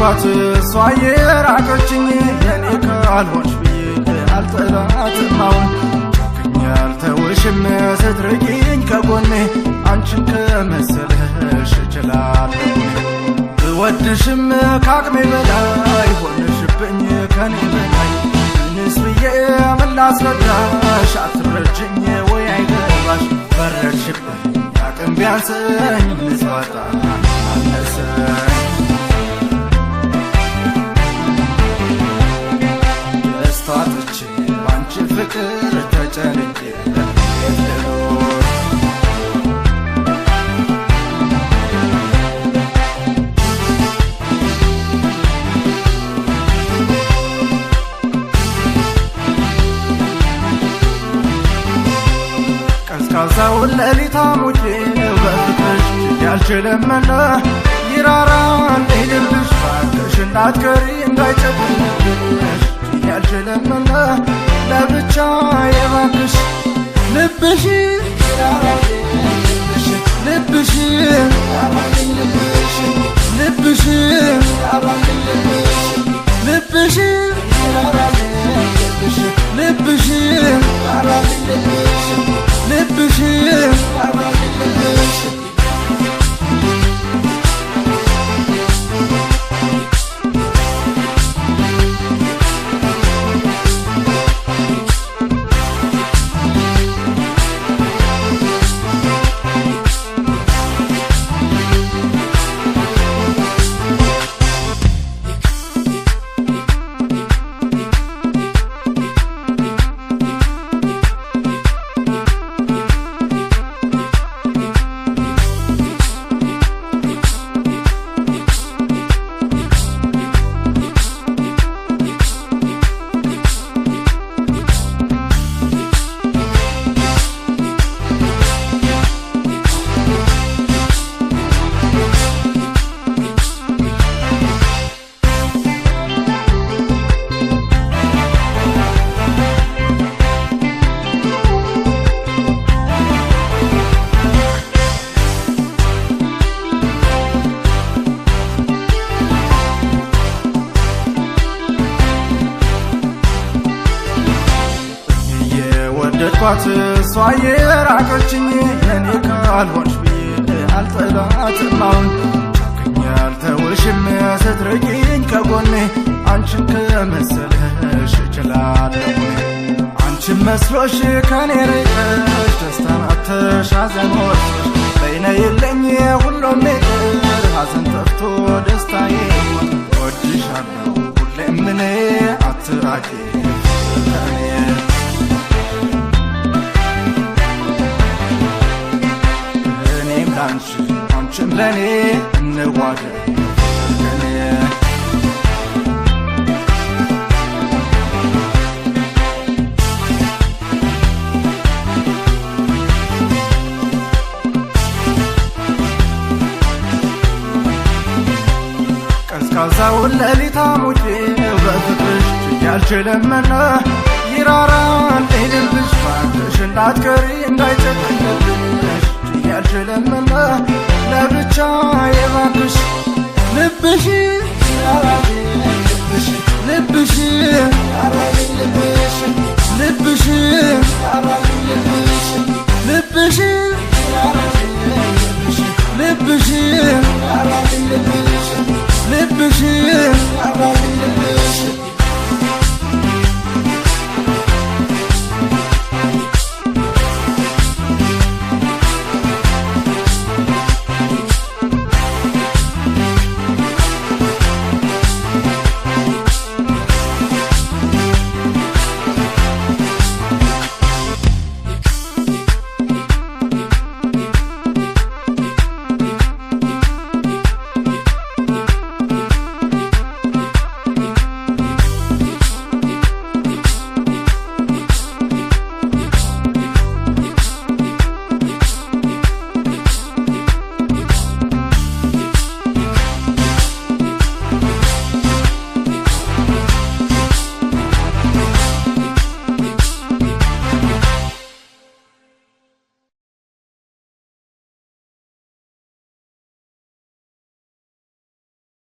የወደድኳት እሷ የራቀችኝ የኔ ካልሆንሽ ብዬ አልጠላትም አሁን ጨክኜ አልተውሽም ስትርቂኝ ከጎኔ አንቺን ከመሰለሽ እችላለሁ ብወድሽም ከአቅሜ በላይ ሆነሽብኝ ከኔ በላይ ምንስ ብዬ ምን ላስረዳሽ አትረጅኝ ወይ አይገባሽ በረድሽብኝ አቅም ቢያንሰኝ ምንስ ባጣ አነሰኝ ደስታትቼ ባንቺ ፍቅር ተጨንቄ ቀዝቃዛውን ሌሊት አሙቄ በፍቅርሽ ያልችልምና ይራራል ልብሽ ባክሽ እንዳትቀሪ እንዳይጨብልሽ ያልችልምና ለብቻዬ ባክሽ ልብሽ ልብሽ ልብሽ ልብሽ ልብሽ ልብሽ የወደድኳት እሷ የራቀችኝ የኔ ካልሆንሽ ብዬ አልጠላትም አሁን ጨክኜ አልተውሽም ስትርቂኝ ከጎኔ አንቺን ከመሰለሽ እችላለሁ አንቺን መስሎሽ ከኔ ርቀሽ ደስታን አጥተሽ ሐዘን ወርሰሽ በይነ የለኝ ሁሉም ይቅር ሐዘን ጠፍቶ ደስታዬ እወድሻለሁ ሁሌም እኔ አትራቂ ከኔ አንቺም ለኔ እንዋደድ ከኔ ቀዝቃዛውን ሌሊት አሙቄ በፍቅርሽ ያልችልምና ይራራል ልብሽ ባክሽ እንዳትቀሪ እንዳይጨክንብሽ ያልችልምና ለብቻዬ ባክሽ ልብሽ ልብሽ ልብሽ ልብሽ ልብሽ ልብሽ